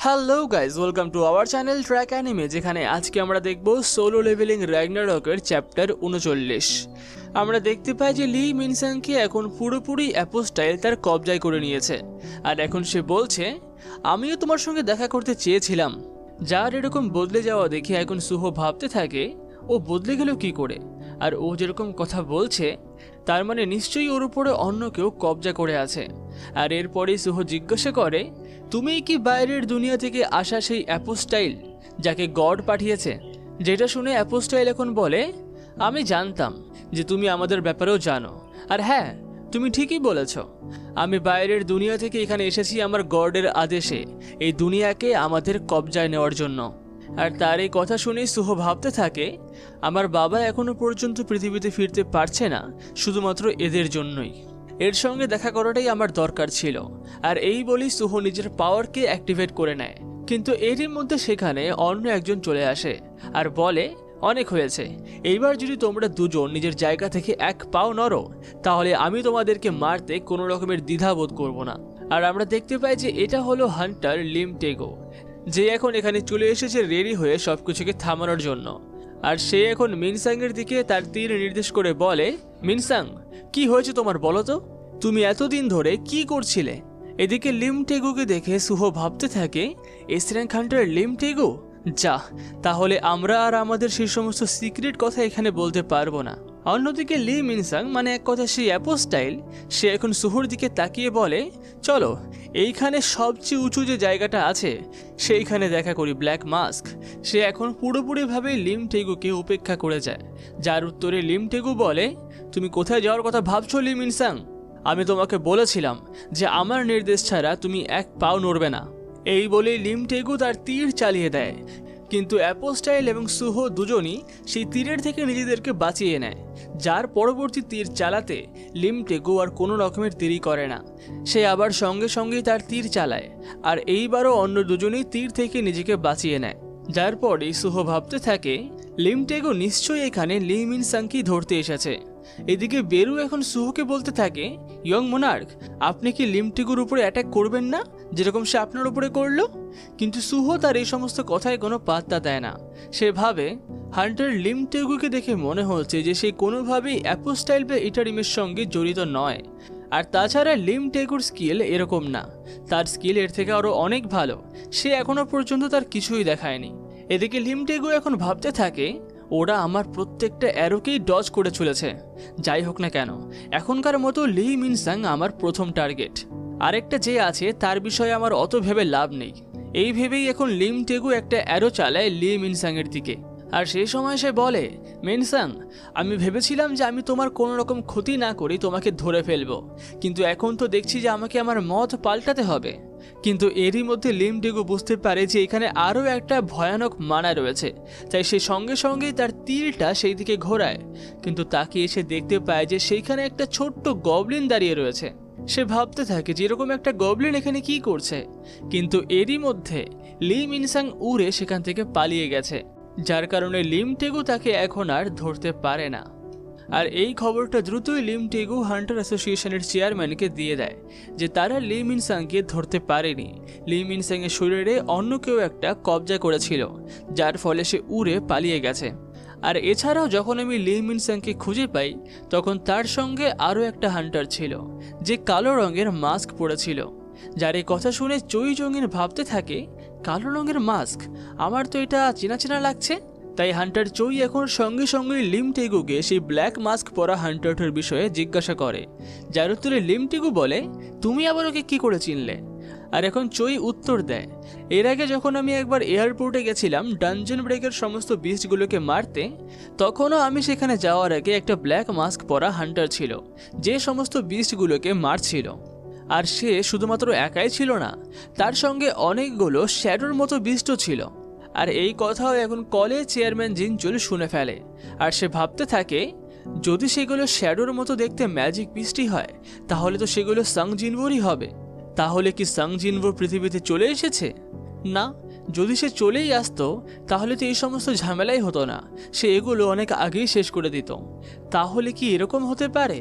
Hello guys, welcome to our channel track anime, যেখানে আজকে আমরা দেখব সোলো লেভেলিং র্যাগনারকের চ্যাপ্টার 39। আমরা দেখতে পাই যে লি মিনসাংকে এখন পুরোপুরি অ্যাপোস্টাইল তার কবজায় করে নিয়েছে, আর এখন সে বলছে আমিও তোমার সঙ্গে দেখা করতে চেয়েছিলাম। যার এরকম বদলে যাওয়া দেখে এখন সুহো ভাবতে থাকে ও বদলে গেল কি করে, আর ও যেরকম কথা বলছে তার মানে নিশ্চয়ই ওর উপরে অন্য কেউ কবজা করে আছে। আর এরপরেই সুহো জিজ্ঞাসা করে, তুমিই কি বাইরের দুনিয়া থেকে আসা সেই অ্যাপোস্টাইল যাকে গড পাঠিয়েছে? যেটা শুনে অ্যাপোস্টাইল এখন বলে, আমি জানতাম যে তুমি আমাদের ব্যাপারেও জানো, আর হ্যাঁ তুমি ঠিকই বলেছ, আমি বাইরের দুনিয়া থেকে এখানে এসেছি আমার গডের আদেশে এই দুনিয়াকে আমাদের কবজায় নেওয়ার জন্য। আর তার এই কথা শুনেই সুহো ভাবতে থাকে, আমার বাবা এখনো পর্যন্ত পৃথিবীতে ফিরতে পারছে না শুধুমাত্র এদের জন্যই। এর সঙ্গে দেখা করাটাই আমার দরকার ছিল। আর এই বলেই সুহো নিজের পাওয়ারকে অ্যাক্টিভেট করে নেয়, কিন্তু এরই মধ্যে সেখানে অন্য একজন চলে আসে আর বলে, অনেক হয়েছে, এইবার যদি তোমরা দুজন নিজের জায়গা থেকে এক পাও নড়ো তাহলে আমি তোমাদেরকে মারতে কোনো রকমের দ্বিধাবোধ করব না। আর আমরা দেখতে পাই যে এটা হলো হান্টার লিম টেগো, যে এখন এখানে চলে এসেছে রেডি হয়ে সবকিছুকে থামানোর জন্য। আর সে এখন মিনসাংয়ের দিকে তার তীর নির্দেশ করে বলে, মিনসাং কি হয়েছে তোমার বলো তো, তুমি এতদিন ধরে কি করছিলে? এদিকে লিম টেগুকে দেখে সুহো ভাবতে থাকে, এস র্যাঙ্ক হান্টার লিম টেগু, যা, তাহলে আমরা আর আমাদের সেই সমস্ত সিক্রেট কথা এখানে বলতে পারবো না। অন্যদিকে লি মিনসাং মানে এক কথা সেই অ্যাপোস্টাইল, সে এখন সুহোর দিকে তাকিয়ে বলে, চলো এইখানে সবচেয়ে উঁচু যে জায়গাটা আছে সেইখানে দেখা করি ব্ল্যাক মাস্ক। সে এখন পুরোপুরিভাবে লিম টেগুকে উপেক্ষা করে যায়, যার উত্তরে লিম টেগু বলে, তুমি কোথায় যাওয়ার কথা ভাবছো লি মিনসাং? আমি তোমাকে বলেছিলাম যে আমার নির্দেশ ছাড়া তুমি এক পাও নড়বে না। এই বলে লিম টেগু তার তীর চালিয়ে দেয়, কিন্তু অ্যাপোস্টাইল এবং সুহো দুজনই সেই তীরের থেকে নিজেদেরকে বাঁচিয়ে নেয়, যার পরবর্তী তীর চালাতে লিম টেগু আর কোনো রকমের দেরি করে না। সে আবার সঙ্গে সঙ্গেই তার তীর চালায়, আর এইবারও অন্য দুজনেই তীর থেকে নিজেকে বাঁচিয়ে নেয়। যার পরেই সুহো ভাবতে থাকে, লিম টেগু নিশ্চয়ই এখানে লি মিনসাংকে ধরতে এসেছে। এদিকে বেরু এখন সুহোকে বলতে থাকে, ইয়ং মোনার্ক, আপনি কি লিম টেগুর উপরে অ্যাটাক করবেন না যেরকম সে আপনার উপরে করলো? কিন্তু সুহো তার এই সমস্ত কথায় কোনো পাত্তা দেয় না। সে ভাবে, হান্টার লিম টেগুকে দেখে মনে হচ্ছে যে সে কোনোভাবেই অ্যাপোস্টাইল বা ইটারিমের সঙ্গে জড়িত নয়। আর তাছাড়া লিম টেগুর স্কিল এরকম না, তার স্কিল এর থেকে আরও অনেক ভালো, সে এখনো পর্যন্ত তার কিছুই দেখায়নি। এদিকে লিম টেগু এখন ভাবতে থাকে, ওরা আমার প্রত্যেকটা অ্যারোকেই ডজ করে চলেছে। যাই হোক না কেন, এখনকার মতো লি মিনসাং আমার প্রথম টার্গেট। আরেকটা যে আছে তার বিষয়ে আমার অত ভেবে লাভ নেই। এই ভেবেই এখন লিম টেগু একটা অ্যারো চালায় লি মিনসাংয়ের দিকে। আর সেই সময় সে বলে, মিনসাং, আমি ভেবেছিলাম যে আমি তোমার কোনো রকম ক্ষতি না করি তোমাকে ধরে ফেলবো, কিন্তু এখন তো দেখছি যে আমাকে আমার মত পাল্টাতে হবে। কিন্তু এরই মধ্যে লিম টেগু বুঝতে পারে যে এখানে আরও একটা ভয়ানক মানা রয়েছে, তাই সে সঙ্গে সঙ্গেই তার তীরটা সেই দিকে ঘোরায়। কিন্তু তাকে এসে দেখতে পায় যে সেইখানে একটা ছোট্ট গবলিন দাঁড়িয়ে রয়েছে। সে ভাবতে থাকে যে এরকম একটা গবলিন এখানে কি করছে, কিন্তু এরই মধ্যে লি মিনসাং উড়ে সেখান থেকে পালিয়ে গেছে, যার কারণে লিম টেগু তাকে এখন আর ধরতে পারে না। আর এই খবরটা দ্রুতই লিম টেগু হান্টার অ্যাসোসিয়েশনের চেয়ারম্যানকে দিয়ে দেয় যে তারা লি মিনসাংকে ধরতে পারেনি। লি মিনসাংয়ের শরীরে অন্য কেউ একটা কবজা করেছিল, যার ফলে সে উড়ে পালিয়ে গেছে। আর এছাড়াও যখন আমি লি মিনসাংকে খুঁজে পাই তখন তার সঙ্গে আরও একটা হান্টার ছিল, যে কালো রঙের মাস্ক পরেছিল। যার এই কথা শুনে চই জঙিন ভাবতে থাকে, কালো রঙের মাস্ক, আমার তো এটা চেনা চেনা লাগছে। তাই হান্টার চই এখন সঙ্গে সঙ্গে লিম টেগুকে সেই ব্ল্যাক মাস্ক পরা হান্টারটার বিষয়ে জিজ্ঞাসা করে, যার উত্তরে লিম টেগু বলে, তুমি আবার ওকে কি করে চিনলে? আর এখন চই উত্তর দেয়, এর আগে যখন আমি একবার এয়ারপোর্টে গেছিলাম ডানজন ব্রেকের সমস্ত বিস্টগুলোকে মারতে, তখনও আমি সেখানে যাওয়ার আগে একটা ব্ল্যাক মাস্ক পরা হান্টার ছিল যে সমস্ত বিস্টগুলোকে মারছিল। আর সে শুধুমাত্র একাই ছিল না, তার সঙ্গে অনেকগুলো শ্যাডোর মতো বিস্টও ছিল। আর এই কথাও এখন কলেজ চেয়ারম্যান জিনচুল শুনে ফেলে। আর সে ভাবতে থাকে, যদি সেগুলো শ্যাডোর মতো দেখতে ম্যাজিক বিস্টই হয় তাহলে তো সেগুলো সাং জিনভোরই হবে। তাহলে কি সাং জিনভো পৃথিবীতে চলে এসেছে? না, যদি সে চলেই আসতো তাহলে তো এই সমস্ত ঝামেলাই হতো না, সে এগুলো অনেক আগেই শেষ করে দিত। তাহলে কি এরকম হতে পারে?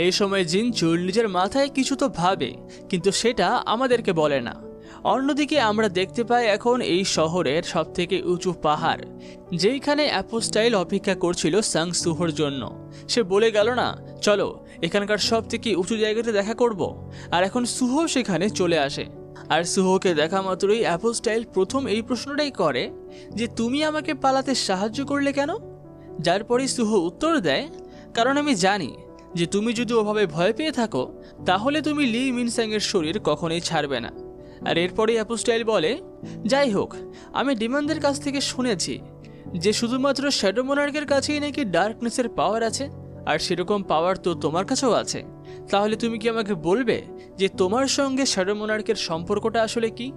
এই সময় জিনচুল নিজের মাথায় কিছু তো ভাবে, কিন্তু সেটা আমাদেরকে বলে না। অন্যদিকে আমরা দেখতে পাই এখন এই শহরের সবথেকে উঁচু পাহাড়, যেইখানে অ্যাপোস্টাইল অপেক্ষা করছিল সাং সুহোর জন্য। সে বলে গেল না, চলো এখানকার সবথেকে উঁচু জায়গাতে দেখা করব। আর এখন সুহো সেখানে চলে আসে। আর সুহোকে দেখা মাত্রই অ্যাপোস্টাইল প্রথম এই প্রশ্নটাই করে যে তুমি আমাকে পালাতে সাহায্য করলে কেন? যার পরে সুহো উত্তর দেয়, কারণ আমি জানি যে তুমি যদি ওভাবে ভয় পেয়ে থাকো তাহলে তুমি লি মিনস্যাং এর শরীর কখনোই ছাড়বে না। আর এরপরেই অ্যাপোস্টাইল বলে, যাই হোক, আমি ডিমান্ডের কাছ থেকে শুনেছি যে শুধুমাত্র শ্যাডো মোনার্কের কাছেই নাকি ডার্কনেসের পাওয়ার আছে, আর সেরকম পাওয়ার তো তোমার কাছেও আছে। তাহলে তুমি কি আমাকে বলবে যে তোমার সঙ্গে শ্যাডো মোনার্কের সম্পর্কটা আসলে কি?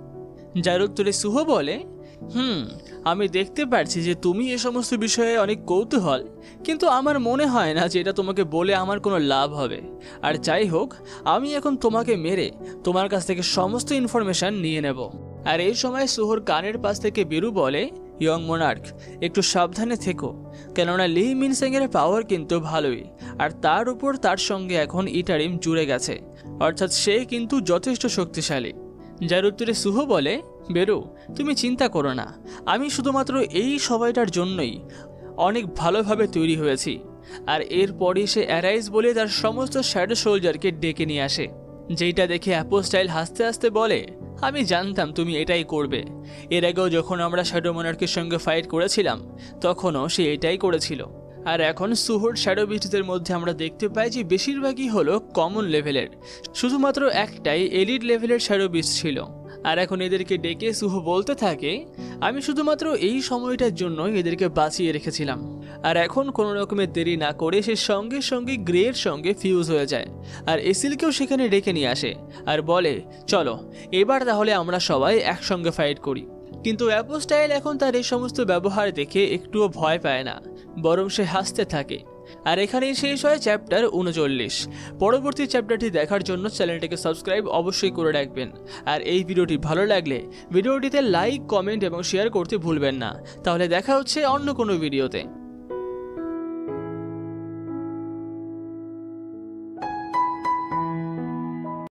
যার উত্তরে সুহো বলে, আমি দেখতে পারছি যে তুমি এ সমস্ত বিষয়ে অনেক কৌতূহল, কিন্তু আমার মনে হয় না যে এটা তোমাকে বলে আমার কোনো লাভ হবে। আর যাই হোক, আমি এখন তোমাকে মেরে তোমার কাছ থেকে সমস্ত ইনফরমেশন নিয়ে নেব। আর এই সময় সুহোর কানের পাশ থেকে বিরু বলে, ইয়ং মোনার্ক, একটু সাবধানে থেকো, কেননা লি মিনস্যাং এর পাওয়ার কিন্তু ভালোই, আর তার উপর তার সঙ্গে এখন ইটারিম জুড়ে গেছে, অর্থাৎ সে কিন্তু যথেষ্ট শক্তিশালী। যার উত্তরে সুহো বলে, বেরু, তুমি চিন্তা করো না, আমি শুধুমাত্র এই সবাইটার জন্যই অনেক ভালোভাবে তৈরি হয়েছি। আর এরপরই সে অ্যারাইজ বলে তার সমস্ত শ্যাডো সোলজারকে ডেকে নিয়ে আসে, যেইটা দেখে অ্যাপোস্টাইল হাসতে হাসতে বলে, আমি জানতাম তুমি এটাই করবে। এর আগেও যখন আমরা শ্যাডো মোনার্কের সঙ্গে ফাইট করেছিলাম তখনও সে এটাই করেছিল। আর এখন সুহোর শ্যাডো বিস্টদের মধ্যে আমরা দেখতে পাই যে বেশিরভাগই হলো কমন লেভেলের, শুধুমাত্র একটাই এলিট লেভেলের শ্যাডো বিস্ট ছিল। আর এখন এদেরকে ডেকে সুহো বলতে থাকে, আমি শুধুমাত্র এই সময়টার জন্য এদেরকে বাঁচিয়ে রেখেছিলাম। আর এখন কোনো রকমের দেরি না করে সে সঙ্গে সঙ্গে গ্রের সঙ্গে ফিউজ হয়ে যায়, আর এসিলকেও সেখানে ডেকে নিয়ে আসে আর বলে, চলো এবার তাহলে আমরা সবাই একসঙ্গে ফাইট করি। কিন্তু অ্যাপোস্টাইল এখন তার এই সমস্ত ব্যবহার দেখে একটুও ভয় পায় না, বরং সে হাসতে থাকে। আর এখানেই শেষ হয় চ্যাপ্টার 39। পরবর্তী চ্যাপ্টারটি দেখার জন্য চ্যানেলটিকে সাবস্ক্রাইব অবশ্যই করে রাখবেন। আর এই ভিডিওটি ভালো লাগলে ভিডিওটিতে লাইক, কমেন্ট এবং শেয়ার করতে ভুলবেন না। তাহলে দেখা হচ্ছে অন্য কোনো ভিডিওতে।